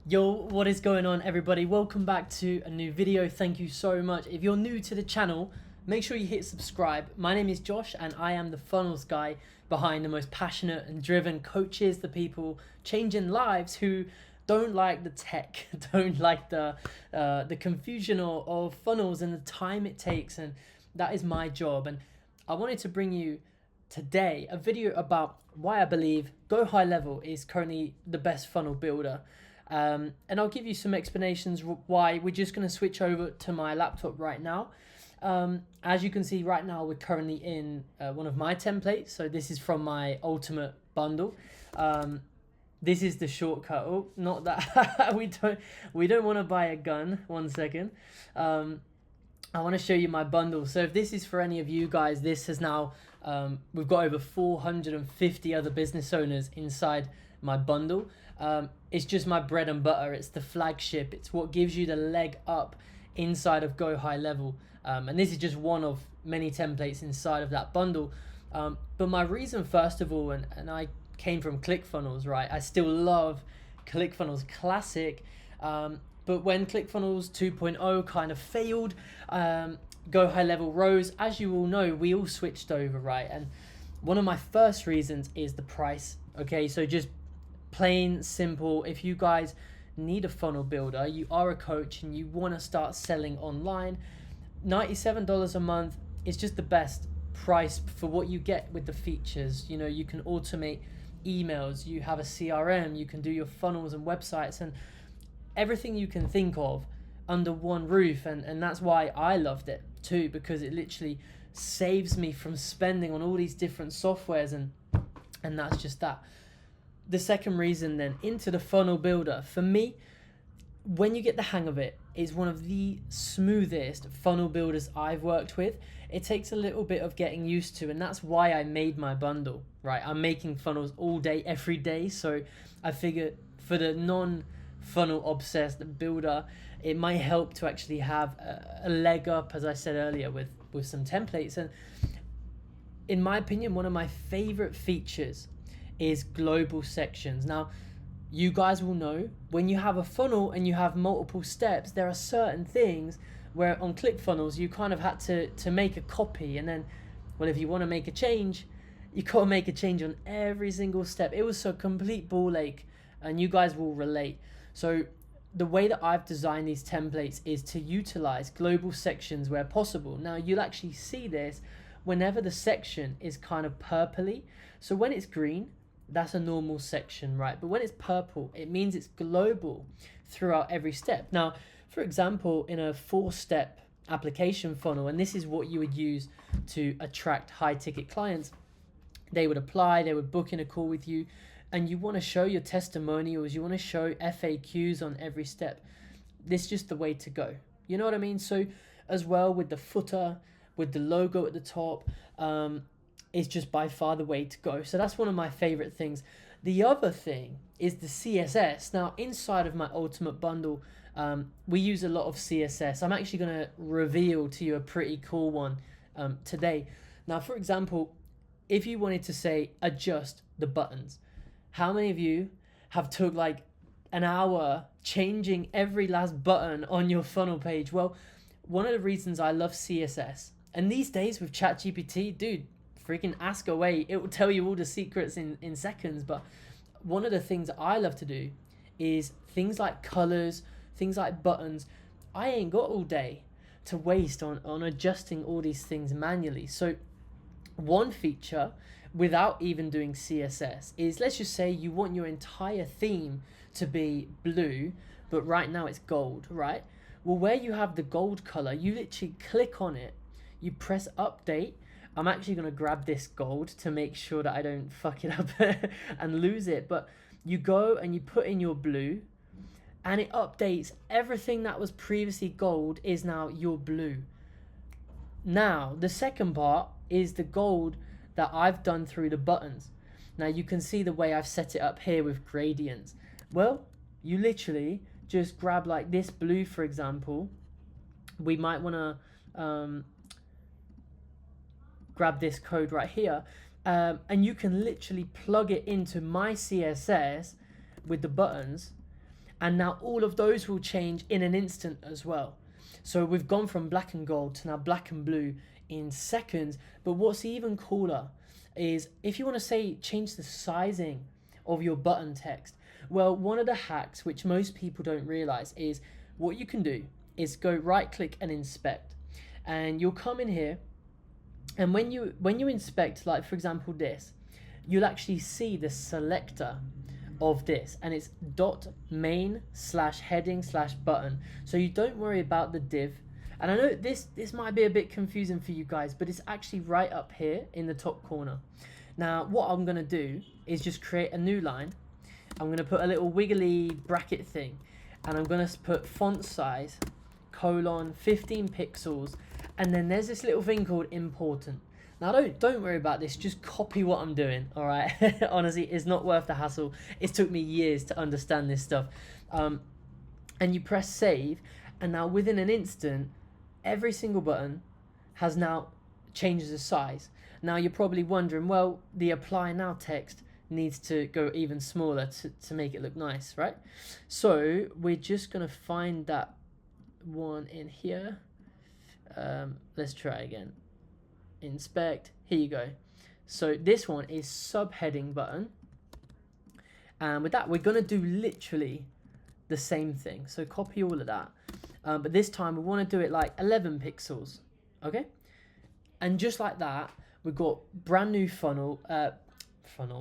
Yo, what is going on, everybody? Welcome back to a new video. Thank you so much. If you're new to the channel, make sure you hit subscribe. My name is Josh and I am the funnels guy behind the most passionate and driven coaches, the people changing lives who don't like the tech, don't like the confusion of funnels and the time it takes, and that is my job. And I wanted to bring you today a video about why I believe Go High Level is currently the best funnel builder. And I'll give you some explanations why. We're just going to switch over to my laptop right now. As you can see right now, we're currently in one of my templates. So this is from my ultimate bundle. This is the shortcut. Oh, not that. we don't want to buy a gun. 1 second. I want to show you my bundle. So if this is for any of you guys, this has now, we've got over 450 other business owners inside my bundle. It's just my bread and butter. It's the flagship. It's what gives you the leg up inside of Go High Level. And this is just one of many templates inside of that bundle. But my reason, first of all, and I came from ClickFunnels, right? I still love ClickFunnels Classic. But when ClickFunnels 2.0 kind of failed, Go High Level rose. As you all know, we all switched over, right? And one of my first reasons is the price. Okay, so just plain simple, if you guys need a funnel builder, you are a coach and you want to start selling online, $97 a month is just the best price for what you get with the features. You know, you can automate emails, you have a CRM, you can do your funnels and websites and everything you can think of under one roof. And that's why I loved it too, because it literally saves me from spending on all these different softwares, and that's just that. The second reason then, into the funnel builder, for me, when you get the hang of it, it's one of the smoothest funnel builders I've worked with. It takes a little bit of getting used to, and that's why I made my bundle, right? I'm making funnels all day, every day. So I figured for the non-funnel obsessed builder, it might help to actually have a leg up, as I said earlier, with some templates. And in my opinion, one of my favorite features is global sections. Now, you guys will know when you have a funnel and you have multiple steps, there are certain things where on ClickFunnels you kind of had to make a copy, and then, well, if you want to make a change, you got to make a change on every single step. It was a complete ball ache, and you guys will relate. So the way that I've designed these templates is to utilize global sections where possible. Now, you'll actually see this whenever the section is kind of purpley. So when it's green, that's a normal section, right? But when it's purple, it means it's global throughout every step. Now, for example, in a 4-step application funnel, and this is what you would use to attract high ticket clients, they would apply, they would book in a call with you, and you want to show your testimonials, you want to show FAQs on every step. This is just the way to go. You know what I mean? So as well with the footer, with the logo at the top, is just by far the way to go. So that's one of my favorite things. The other thing is the CSS. Now, inside of my ultimate bundle, we use a lot of CSS. I'm actually going to reveal to you a pretty cool one today. Now, for example, if you wanted to say adjust the buttons, how many of you have took like an hour changing every last button on your funnel page? Well, one of the reasons I love CSS, and these days with ChatGPT, dude, freaking ask away. It will tell you all the secrets in seconds. But one of the things I love to do is things like colors, things like buttons. I ain't got all day to waste on adjusting all these things manually. So one feature without even doing CSS is, let's just say you want your entire theme to be blue, but right now it's gold, right? Well, where you have the gold color, you literally click on it, you press update. I'm actually going to grab this gold to make sure that I don't fuck it up and lose it. But you go and you put in your blue, and it updates everything that was previously gold is now your blue. Now, the second part is the gold that I've done through the buttons. Now, you can see the way I've set it up here with gradients. Well, you literally just grab like this blue, for example. We might want to grab this code right here, and you can literally plug it into my CSS with the buttons, And now all of those will change in an instant as well. So we've gone from black and gold to now black and blue in seconds. But what's even cooler is if you want to say change the sizing of your button text. Well, one of the hacks which most people don't realize is what you can do is go right click and inspect, and you'll come in here, and when you inspect, like for example this, you'll actually see the selector of this, and it's .main/heading/button. So you don't worry about the div. And I know this might be a bit confusing for you guys, but it's actually right up here in the top corner. Now what I'm going to do is just create a new line. I'm going to put a little wiggly bracket thing, and I'm going to put font size :15 pixels, and then there's this little thing called important. Now don't worry about this, just copy what I'm doing, all right? Honestly, it's not worth the hassle. It took me years to understand this stuff. And you press save, and now within an instant, every single button has now changed the size. Now you're probably wondering, well, the apply now text needs to go even smaller to make it look nice, right? So we're just gonna find that one in here. Let's try again. Inspect, here you go. So this one is subheading button, and with that we're gonna do literally the same thing. So copy all of that, but this time we want to do it like 11 pixels, okay? And just like that, we've got brand new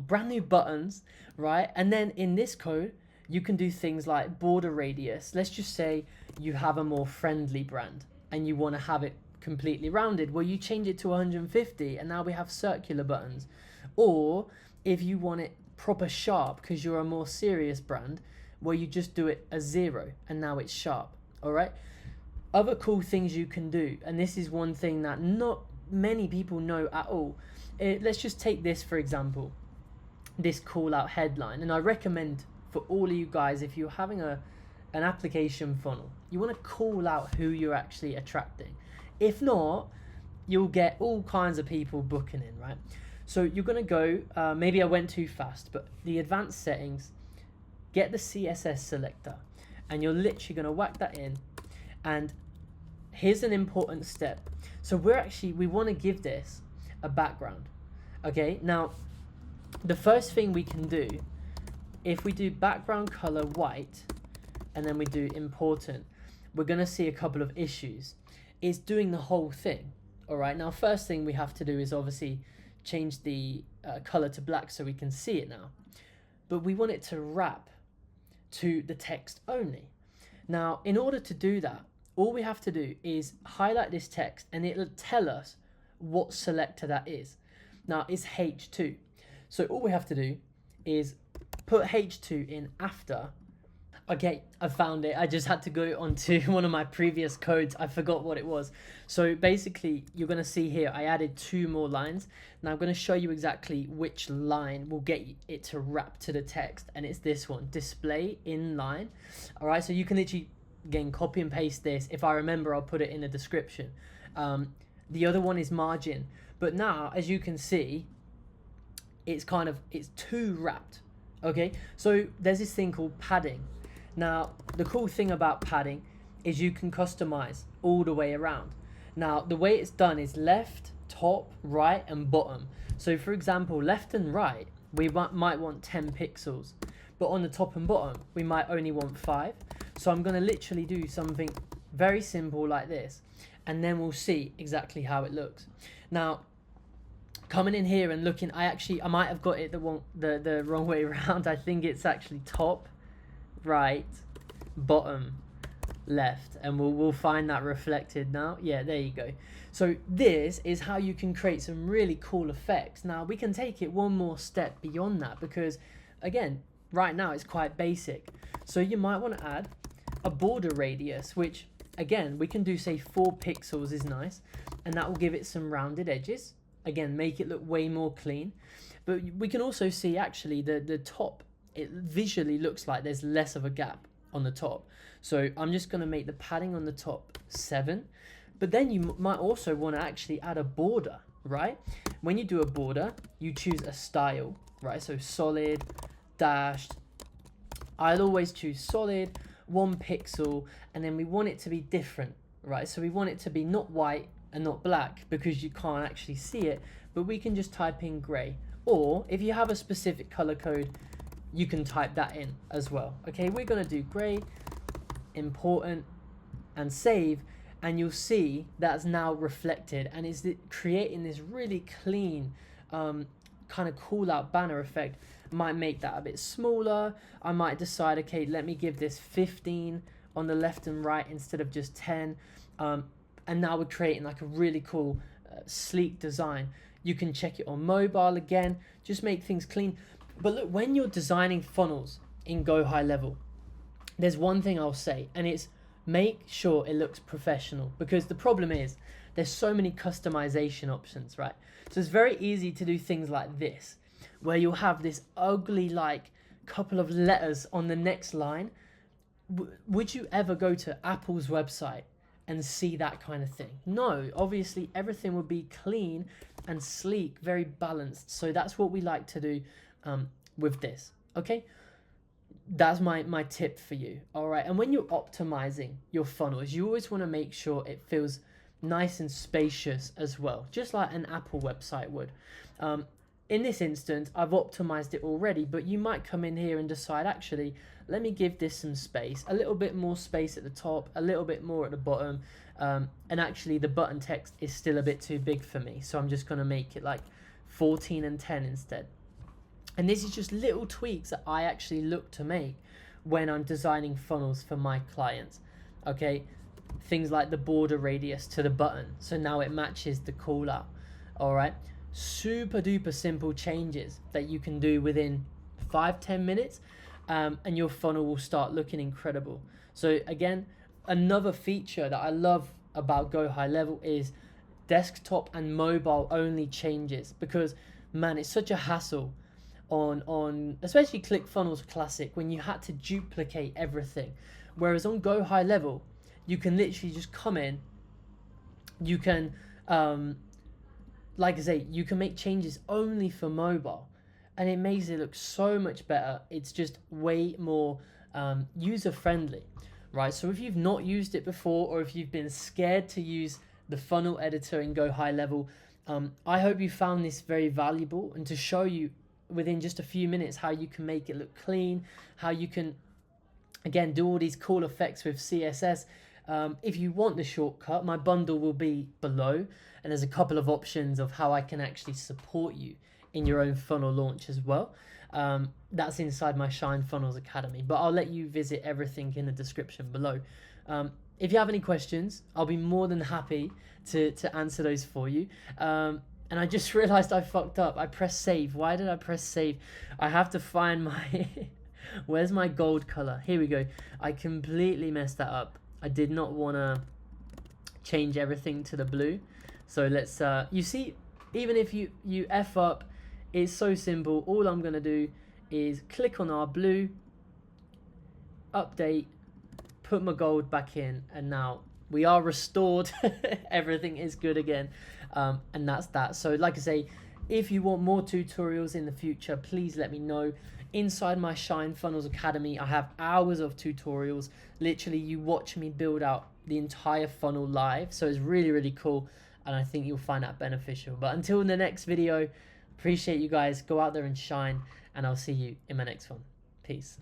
brand new buttons, right? And then in this code you can do things like border radius. Let's just say you have a more friendly brand and you want to have it completely rounded. Well, you change it to 150, and now we have circular buttons. Or if you want it proper sharp because you're a more serious brand, well, you just do it as 0, and now it's sharp. All right. Other cool things you can do, and this is one thing that not many people know at all. Let's just take this for example, this call out headline, and I recommend for all of you guys, if you're having an application funnel, you want to call out who you're actually attracting. If not, you'll get all kinds of people booking in, right? So you're going to go, maybe I went too fast, but the advanced settings, get the CSS selector, and you're literally going to whack that in. And here's an important step. So we want to give this a background. Okay, now the first thing we can do, if we do background color white, and then we do important, we're going to see a couple of issues. It's doing the whole thing. All right, now first thing we have to do is obviously change the color to black so we can see it now. But we want it to wrap to the text only. Now, in order to do that, all we have to do is highlight this text, and it'll tell us what selector that is. Now, it's H2. So all we have to do is put H2 in after. Okay, I found it. I just had to go onto one of my previous codes. I forgot what it was. So basically, you're going to see here, I added 2 more lines. Now I'm going to show you exactly which line will get it to wrap to the text. And it's this one, display inline. All right, so you can literally, again, copy and paste this. If I remember, I'll put it in the description. The other one is margin. But now, as you can see, it's too wrapped. Okay, so there's this thing called padding. Now, the cool thing about padding is you can customize all the way around. Now, the way it's done is left, top, right, and bottom. So for example, left and right, we might want 10 pixels, but on the top and bottom, we might only want 5. So I'm gonna literally do something very simple like this, and then we'll see exactly how it looks. Now, coming in here and looking, I might have got it the wrong way around. I think it's actually top, right, bottom, left, and we'll find that reflected now. Yeah, there you go. So this is how you can create some really cool effects. Now we can take it one more step beyond that, because again, right now it's quite basic. So you might want to add a border radius, which again, we can do, say 4 pixels is nice, and that will give it some rounded edges. Again, make it look way more clean. But we can also see actually the top, it visually looks like there's less of a gap on the top. So I'm just going to make the padding on the top 7. But then you might also want to actually add a border, right? When you do a border, you choose a style, right? So solid, dashed, I'll always choose solid, 1 pixel, and then we want it to be different, right? So we want it to be not white and not black because you can't actually see it, but we can just type in gray. Or if you have a specific color code, you can type that in as well. Okay, we're gonna do gray, important, and save, and you'll see that's now reflected and it's creating this really clean kind of cool out banner effect. Might make that a bit smaller. I might decide, okay, let me give this 15 on the left and right instead of just 10, and now we're creating like a really cool sleek design. You can check it on mobile again, just make things clean. But look, when you're designing funnels in Go High Level, there's one thing I'll say, and it's make sure it looks professional, because the problem is there's so many customization options, right? So it's very easy to do things like this, where you'll have this ugly like couple of letters on the next line. Would you ever go to Apple's website and see that kind of thing? No, obviously everything would be clean and sleek, very balanced. So that's what we like to do with this, okay? That's my tip for you, all right? And when you're optimizing your funnels, you always want to make sure it feels nice and spacious as well, just like an Apple website would. In this instance, I've optimized it already, but you might come in here and decide, actually, let me give this some space, a little bit more space at the top, a little bit more at the bottom, and actually the button text is still a bit too big for me, so I'm just going to make it like 14 and 10 instead. And this is just little tweaks that I actually look to make when I'm designing funnels for my clients, okay? Things like the border radius to the button, so now it matches the call out, all right? Super duper simple changes that you can do within 5-10 minutes, and your funnel will start looking incredible. So again, another feature that I love about Go High Level is desktop and mobile only changes, because man, it's such a hassle on especially ClickFunnels Classic when you had to duplicate everything, whereas on Go High Level you can literally just come in, you can like I say, you can make changes only for mobile, and it makes it look so much better. It's just way more user friendly, right? So if you've not used it before, or if you've been scared to use the funnel editor in Go High Level, I hope you found this very valuable, and to show you within just a few minutes how you can make it look clean, how you can again do all these cool effects with CSS. If you want the shortcut, my bundle will be below, and there's a couple of options of how I can actually support you in your own funnel launch as well. That's inside my Shine Funnels Academy, but I'll let you visit everything in the description below. If you have any questions, I'll be more than happy to answer those for you. And I just realized I fucked up. I pressed save. Why did I press save? I have to find my where's my gold color? Here we go. I completely messed that up. I did not want to change everything to the blue. So let's, you see, even if you F up, it's so simple. All I'm going to do is click on our blue, update, put my gold back in, and now we are restored. Everything is good again. And that's that. So like I say, if you want more tutorials in the future, please let me know. Inside my Shine Funnels Academy, I have hours of tutorials. Literally, you watch me build out the entire funnel live. So it's really, really cool. And I think you'll find that beneficial. But until the next video, appreciate you guys. Go out there and shine. And I'll see you in my next one. Peace.